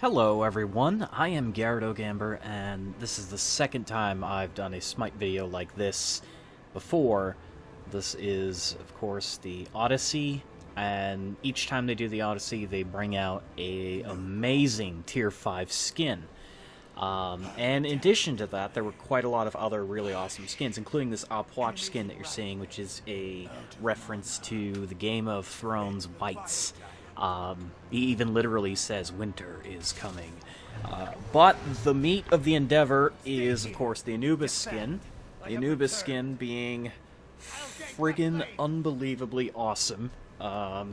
Hello everyone, I am Gyarados, and this is the second time I've done a Smite video like this before. This is, of course, the Odyssey, and each time they do the Odyssey, they bring out a amazing Tier 5 skin. And in addition to that, there were quite a lot of other really awesome skins, including this Opwatch skin that you're seeing, which is a reference to the Game of Thrones Whites. He even literally says winter is coming. But the meat of the endeavor is, of course, the Anubis skin. The Anubis skin being friggin' unbelievably awesome. I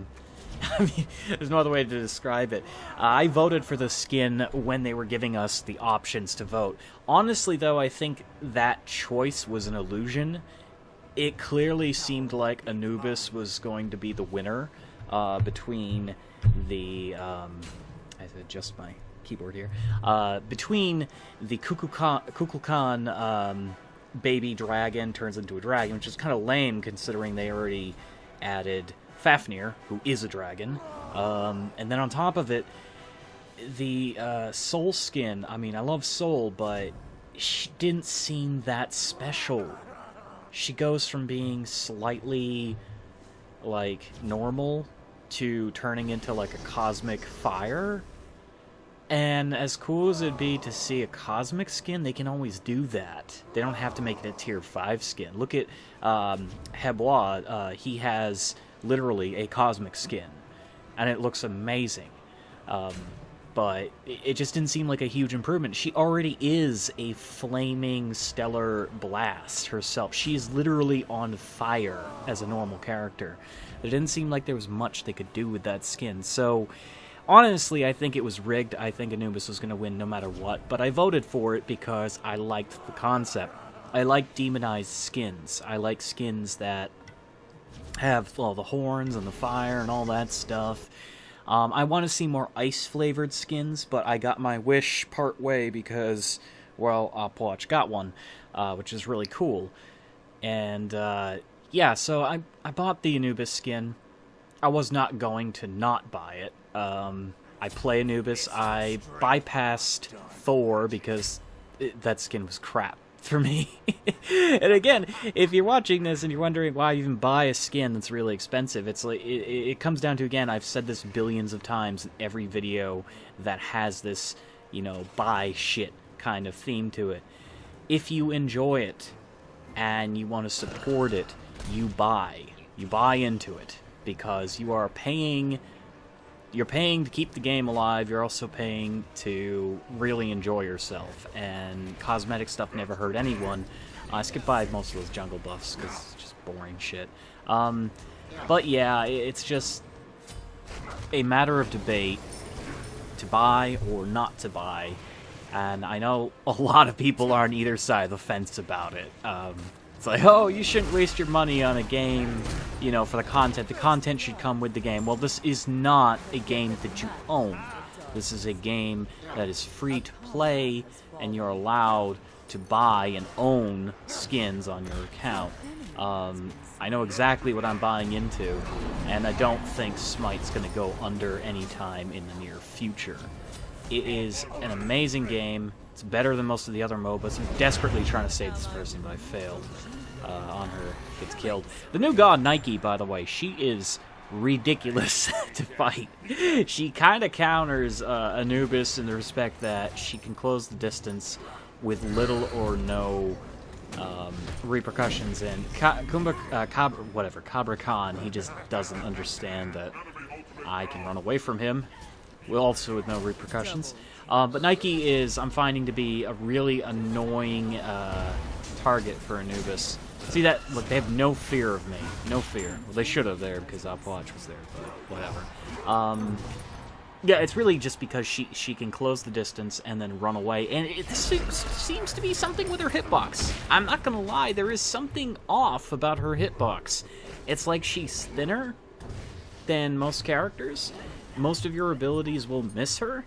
mean, there's no other way to describe it. I voted for the skin when they were giving us the options to vote. Honestly, though, I think that choice was an illusion. It clearly seemed like Anubis was going to be the winner. Between the, I have to adjust my keyboard here, between the Kukulkan baby dragon turns into a dragon, which is kind of lame considering they already added Fafnir, who is a dragon, and then on top of it, the Soul skin. I mean, I love Soul, but she didn't seem that special. She goes from being slightly, like, normal to turning into like a cosmic fire. And as cool as it'd be to see a cosmic skin, they can always do that. They don't have to make it a tier 5 skin. Look at Hebois. He has literally a cosmic skin, and it looks amazing. But it just didn't seem like a huge improvement. She already is a flaming stellar blast herself. She's literally on fire as a normal character. It didn't seem like there was much they could do with that skin. So, honestly, I think it was rigged. I think Anubis was going to win no matter what. But I voted for it because I liked the concept. I like demonized skins. I like skins that have, well, the horns and the fire and all that stuff. I want to see more ice-flavored skins, but I got my wish part way because, well, Opwatch got one, which is really cool. And, yeah, so I bought the Anubis skin. I was not going to not buy it. I play Anubis. I bypassed Thor because that skin was crap for me. And again, if you're watching this and you're wondering why you even buy a skin that's really expensive, it's like it comes down to, again, I've said this billions of times in every video that has this, you know, buy shit kind of theme to it. If you enjoy it and you want to support it, you buy into it, because you are paying. You're paying to keep the game alive, you're also paying to really enjoy yourself, and cosmetic stuff never hurt anyone. I skipped by most of those jungle buffs, because it's just boring shit. But yeah, it's just a matter of debate to buy or not to buy, and I know a lot of people are on either side of the fence about it. It's like, oh, you shouldn't waste your money on a game, you know, for the content. The content should come with the game. Well, this is not a game that you own. This is a game that is free to play, and you're allowed to buy and own skins on your account. I know exactly what I'm buying into, and I don't think Smite's going to go under anytime in the near future. It is an amazing game. It's better than most of the other MOBAs. I'm desperately trying to save this person, but I failed on her. Gets killed. The new god, Nike, by the way, she is ridiculous to fight. She kind of counters Anubis in the respect that she can close the distance with little or no repercussions, and Cabra Khan, he just doesn't understand that I can run away from him, also with no repercussions. But Nike is, I'm finding, to be a really annoying target for Anubis. See that? Look, they have no fear of me. No fear. Well, they should have there because Opwatch was there, but whatever. Yeah, it's really just because she can close the distance and then run away. And it seems to be something with her hitbox. I'm not going to lie, there is something off about her hitbox. It's like she's thinner than most characters. Most of your abilities will miss her.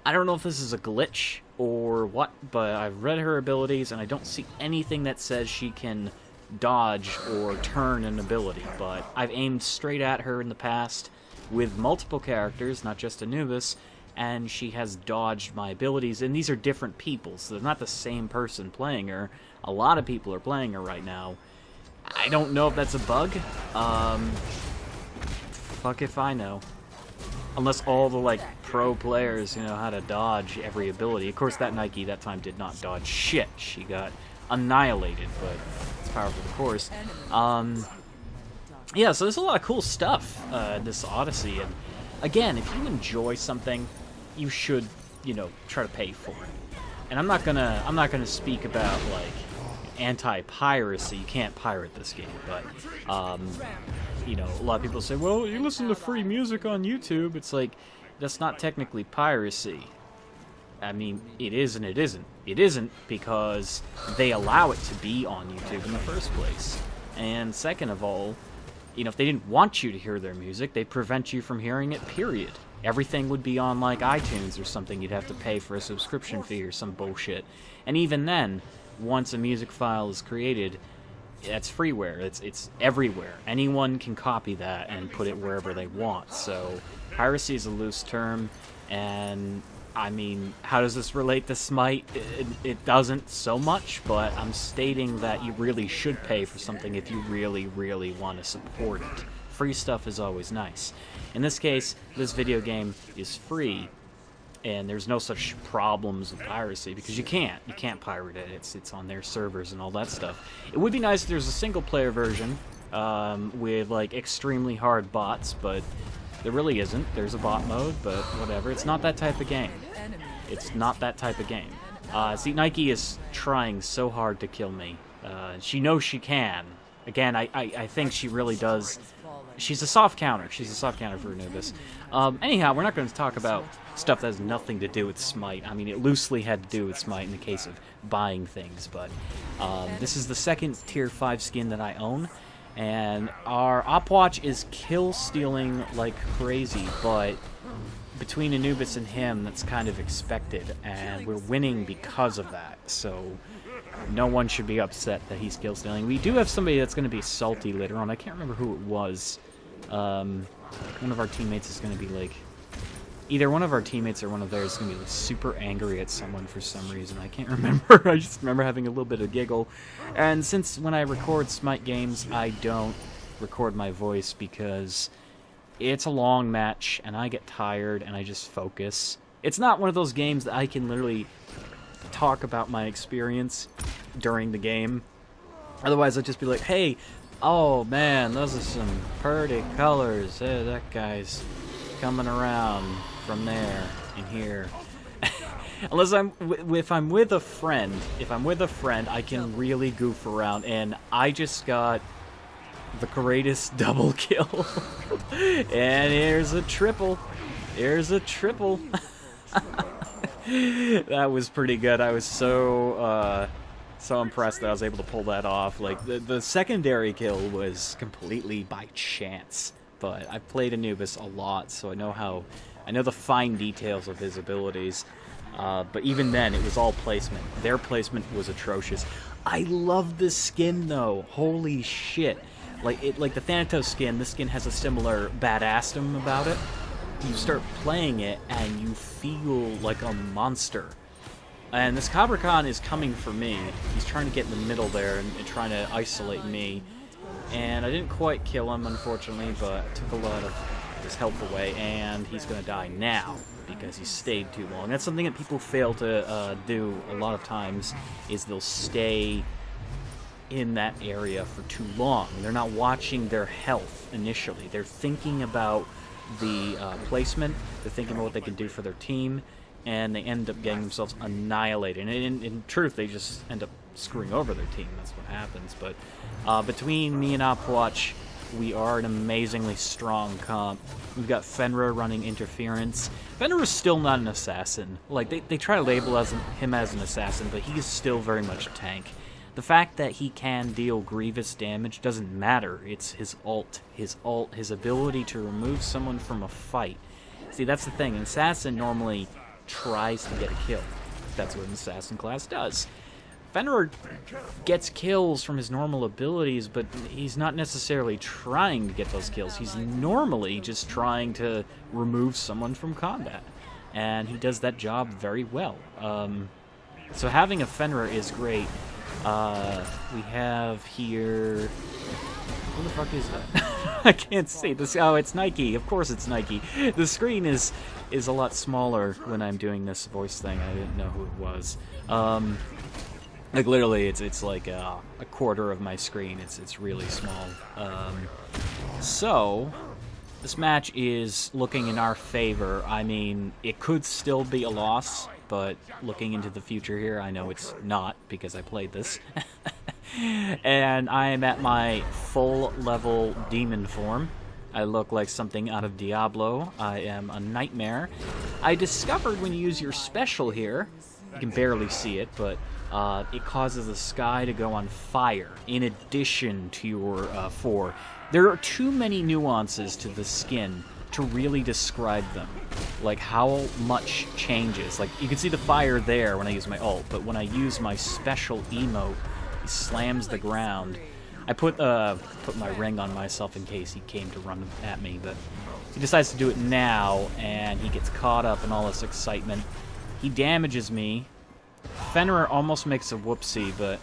I don't know if this is a glitch or what, but I've read her abilities and I don't see anything that says she can dodge or turn an ability, but I've aimed straight at her in the past with multiple characters, not just Anubis, and she has dodged my abilities, and these are different people, so they're not the same person playing her. A lot of people are playing her right now. I don't know if that's a bug. Fuck if I know. Unless all the, like, pro players, you know, how to dodge every ability. Of course, that Nike that time did not dodge shit. She got annihilated, but it's powerful, of course. Yeah, so there's a lot of cool stuff in this Odyssey, and again, if you enjoy something, you should, you know, try to pay for it. And I'm not gonna speak about, like, anti-piracy. You can't pirate this game, but you know, a lot of people say, well, you listen to free music on YouTube. It's like, that's not technically piracy. I mean, it is and it isn't. It isn't because they allow it to be on YouTube in the first place. And second of all, you know, if they didn't want you to hear their music, they'd prevent you from hearing it, period. Everything would be on, like, iTunes or something. You'd have to pay for a subscription fee or some bullshit. And even then, once a music file is created, that's freeware. It's everywhere. Anyone can copy that and put it wherever they want. So piracy is a loose term, and I mean, how does this relate to Smite? It doesn't so much, but I'm stating that you really should pay for something if you really, really want to support it. Free stuff is always nice. In this case, this video game is free, and there's no such problems with piracy, because you can't pirate it. It's on their servers and all that stuff. It would be nice if there's a single-player version with, like, extremely hard bots, but there really isn't. There's a bot mode, but whatever. It's not that type of game. It's not that type of game. See, Nike is trying so hard to kill me. She knows she can. Again, I think she really does. She's a soft counter. She's a soft counter for Anubis. Anyhow, we're not going to talk about stuff that has nothing to do with Smite. I mean, it loosely had to do with Smite in the case of buying things, but this is the second Tier 5 skin that I own, and our Opwatch is kill-stealing like crazy, but between Anubis and him, that's kind of expected, and we're winning because of that, so no one should be upset that he's kill-stealing. We do have somebody that's going to be salty later on. I can't remember who it was. One of our teammates is going to be, like, either one of our teammates or one of theirs is going to be, like, super angry at someone for some reason. I can't remember. I just remember having a little bit of giggle. And since when I record Smite games, I don't record my voice because it's a long match, and I get tired, and I just focus. It's not one of those games that I can literally talk about my experience during the game. Otherwise, I'd just be like, hey, oh man, those are some pretty colors. Hey, that guy's coming around from there and here. Unless if I'm with a friend, I can really goof around, and I just got the greatest double kill. And here's a triple. Here's a triple. That was pretty good. I was so impressed that I was able to pull that off. Like, the secondary kill was completely by chance, but I've played Anubis a lot, so I know the fine details of his abilities. But even then, it was all placement. Their placement was atrocious. I love this skin, though. Holy shit! Like the Thanatos skin, this skin has a similar badassdom about it. You start playing it, and you feel like a monster. And this Cabracan is coming for me. He's trying to get in the middle there and trying to isolate me. And I didn't quite kill him, unfortunately, but took a lot of his health away, and he's going to die now because he stayed too long. That's something that people fail to do a lot of times, is they'll stay in that area for too long. They're not watching their health initially. They're thinking about the placement, they're thinking about what they can do for their team, and they end up getting themselves annihilated. And in truth, they just end up screwing over their team. That's what happens. But between me and Opwatch, we are an amazingly strong comp. We've got Fenrir running interference. Fenrir is still not an assassin. Like, they try to label him as an assassin, but he is still very much a tank. The fact that he can deal grievous damage doesn't matter. It's his ult. His ability to remove someone from a fight. See, that's the thing. An assassin normally tries to get a kill. That's what an assassin class does. Fenrir gets kills from his normal abilities, but he's not necessarily trying to get those kills. He's normally just trying to remove someone from combat. and he does that job very well. So having a Fenrir is great. We have here... Who the fuck is that? I can't see this. Oh, it's Nike. Of course it's Nike. The screen is a lot smaller when I'm doing this voice thing. I didn't know who it was. Like literally, it's like a quarter of my screen. It's really small. So this match is looking in our favor. I mean, it could still be a loss, but looking into the future here, I know it's not because I played this. And I am at my full level demon form. I look like something out of Diablo. I am a nightmare. I discovered when you use your special here, you can barely see it, but it causes the sky to go on fire in addition to your 4. There are too many nuances to the skin to really describe them. Like how much changes. Like you can see the fire there when I use my ult, but when I use my special emote, he slams the ground. I put my ring on myself in case he came to run at me, but he decides to do it now, and he gets caught up in all this excitement. He damages me. Fenrir almost makes a whoopsie, but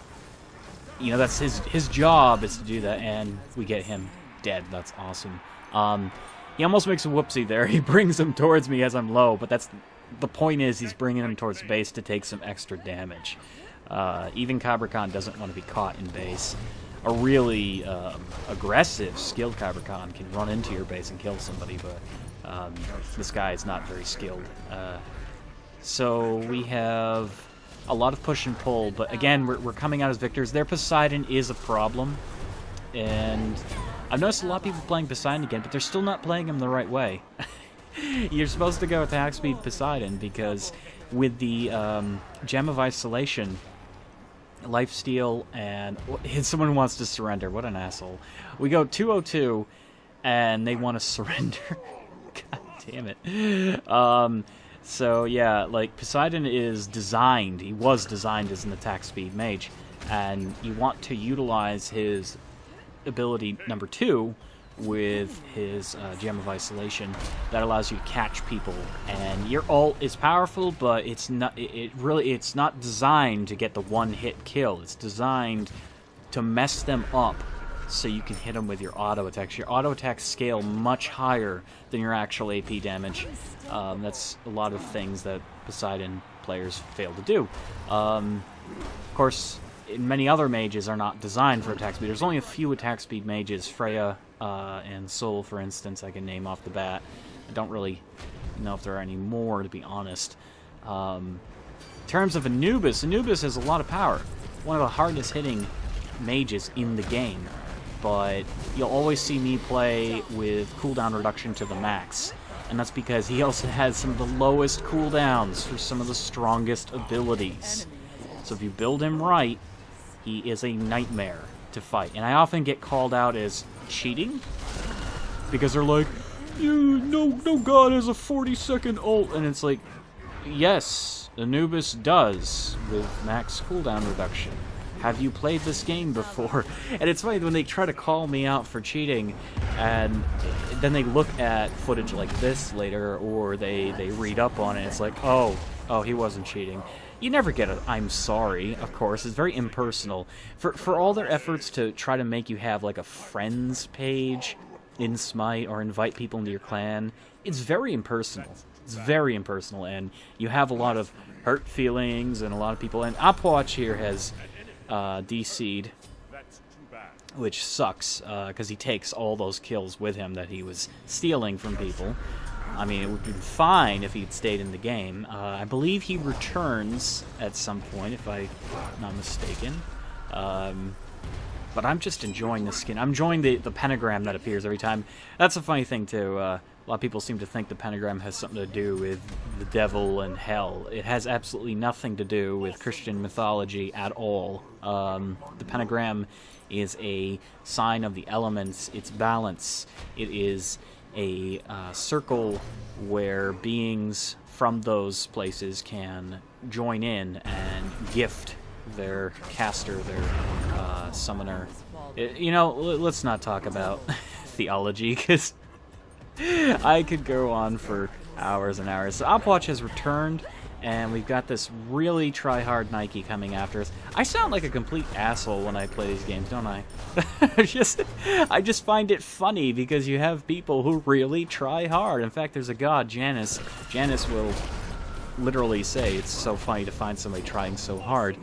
you know that's his job is to do that, and we get him dead. That's awesome. He almost makes a whoopsie there. He brings him towards me as I'm low, but that's the point is he's bringing him towards base to take some extra damage. Even Kabra Khan doesn't want to be caught in base. A really aggressive, skilled Kabra Khan can run into your base and kill somebody, but this guy is not very skilled. So we have a lot of push and pull, but again, we're coming out as victors. Their Poseidon is a problem, and I've noticed a lot of people playing Poseidon again, but they're still not playing him the right way. You're supposed to go attack speed Poseidon, because with the Gem of Isolation, Lifesteal, and someone wants to surrender. What an asshole. We go 202, and they want to surrender. God damn it. So yeah, like Poseidon is designed, he was designed as an attack speed mage, and you want to utilize his ability number 2 with his Gem of Isolation that allows you to catch people. And your ult is powerful, but it's not. It's not designed to get the one-hit kill. It's designed to mess them up so you can hit them with your auto attacks. Your auto attacks scale much higher than your actual AP damage. That's a lot of things that Poseidon players fail to do. Of course, many other mages are not designed for attack speed. There's only a few attack speed mages, Freya and Sol, for instance, I can name off the bat. I don't really know if there are any more, to be honest. In terms of Anubis, Anubis has a lot of power. One of the hardest hitting mages in the game. But you'll always see me play with cooldown reduction to the max. And that's because he also has some of the lowest cooldowns for some of the strongest abilities. So if you build him right, he is a nightmare to fight. And I often get called out as cheating, because they're like, no god has a 40-second ult. And it's like, yes, Anubis does, with max cooldown reduction. Have you played this game before? And it's funny when they try to call me out for cheating, and then they look at footage like this later, or they read up on it, and it's like, oh, he wasn't cheating. You never get a "I'm sorry," of course. It's very impersonal. For all their efforts to try to make you have like a friends page in Smite or invite people into your clan, it's very impersonal. It's very impersonal, and you have a lot of hurt feelings and a lot of people. And Upwatch here has DC'd, which sucks, because he takes all those kills with him that he was stealing from people. I mean, it would be fine if he'd stayed in the game. I believe he returns at some point, if I'm not mistaken. But I'm just enjoying the skin. I'm enjoying the pentagram that appears every time. That's a funny thing, too. A lot of people seem to think the pentagram has something to do with the devil and hell. It has absolutely nothing to do with Christian mythology at all. The pentagram is a sign of the elements. It's balance. It is a circle where beings from those places can join in and gift their caster, their summoner. Let's not talk about theology, because I could go on for Hours and hours. So Opwatch has returned, and we've got this really try-hard Nike coming after us. I sound like a complete asshole when I play these games, don't I? I just find it funny because you have people who really try hard. In fact, there's a god, Janus. Janus will literally say it's so funny to find somebody trying so hard.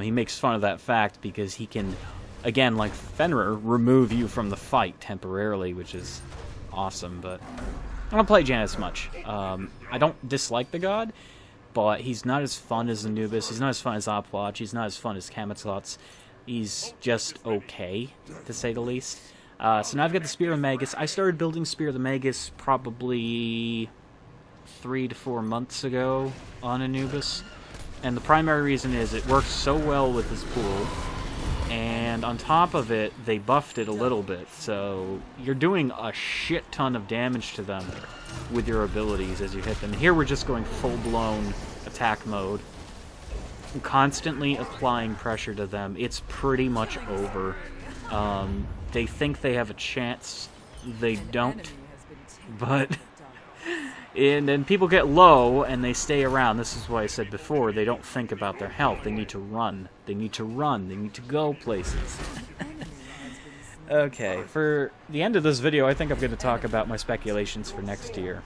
He makes fun of that fact because he can, again, like Fenrir, remove you from the fight temporarily, which is awesome, but I don't play Janus much. I don't dislike the god, but he's not as fun as Anubis, he's not as fun as Opwatch, he's not as fun as Kamatots. He's just okay, to say the least. So now I've got the Spear of Magus. I started building Spear of the Magus probably 3 to 4 months ago on Anubis. And the primary reason is it works so well with this pool. And on top of it, they buffed it a little bit. So you're doing a shit ton of damage to them with your abilities as you hit them. Here we're just going full-blown attack mode. Constantly applying pressure to them. It's pretty much over. They think they have a chance. They don't. But and then people get low and they stay around. This is why I said before, they don't think about their health. They need to run. They need to run. They need to go places. Okay, for the end of this video, I think I'm going to talk about my speculations for next year.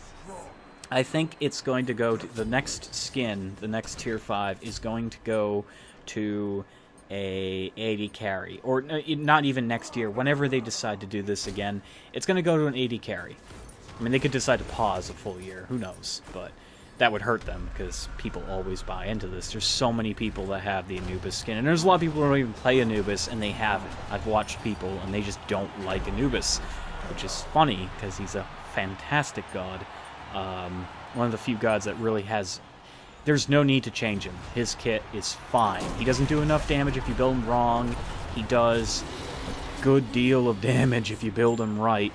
I think it's going to go to the next skin, the next tier 5, is going to go to a 80 carry. Or not even next year, whenever they decide to do this again, it's going to go to an 80 carry. I mean, they could decide to pause a full year, who knows, but that would hurt them, because people always buy into this. There's so many people that have the Anubis skin, and there's a lot of people who don't even play Anubis, and they have it. I've watched people, and they just don't like Anubis, which is funny, because he's a fantastic god. One of the few gods that really has... There's no need to change him. His kit is fine. He doesn't do enough damage if you build him wrong. He does a good deal of damage if you build him right.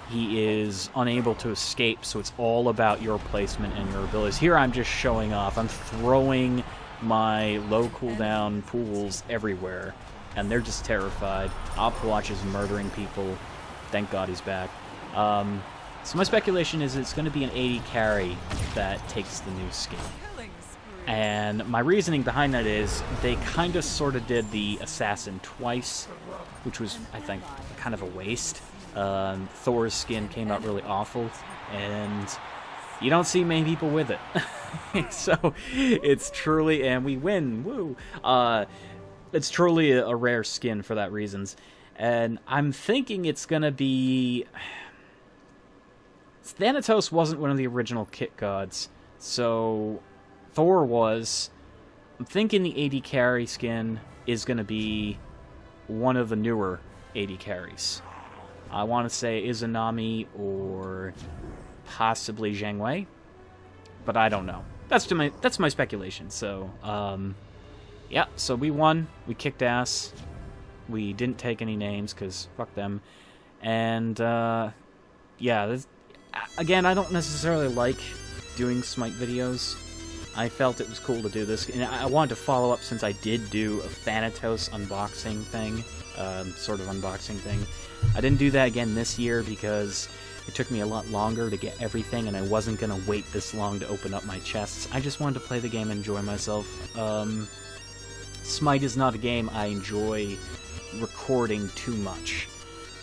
He is unable to escape, so it's all about your placement and your abilities. Here I'm just showing off. I'm throwing my low cooldown pools everywhere, and they're just terrified. Opwatch is murdering people. Thank God he's back. So my speculation is it's going to be an 80 carry that takes the new skin. And my reasoning behind that is they kind of sort of did the assassin twice, which was, I think, kind of a waste. Thor's skin came out really awful, and you don't see many people with it. So it's truly, and we win, woo! It's truly a rare skin for that reasons. And I'm thinking it's going to be... Thanatos wasn't one of the original kit gods, so Thor was. I'm thinking the 80 carry skin is going to be one of the newer 80 carries. I want to say Izanami or possibly Zhang Wei, but I don't know. That's my speculation. So, yeah, so we won. We kicked ass. We didn't take any names, because fuck them. And, yeah, again, I don't necessarily like doing Smite videos. I felt it was cool to do this, and I wanted to follow up since I did do a Thanatos unboxing thing, sort of unboxing thing. I didn't do that again this year because it took me a lot longer to get everything, and I wasn't going to wait this long to open up my chests. I just wanted to play the game and enjoy myself. Smite is not a game I enjoy recording too much.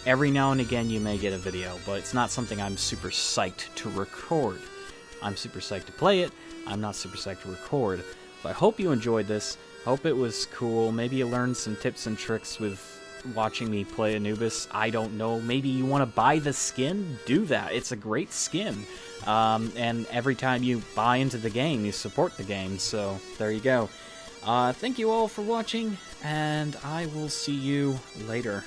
Every now and again you may get a video, but it's not something I'm super psyched to record. I'm super psyched to play it, I'm not super psyched to record. But I hope you enjoyed this, hope it was cool, maybe you learned some tips and tricks with watching me play Anubis. I don't know, maybe you want to buy the skin? Do that, it's a great skin. And every time you buy into the game, you support the game, so there you go. Thank you all for watching, and I will see you later.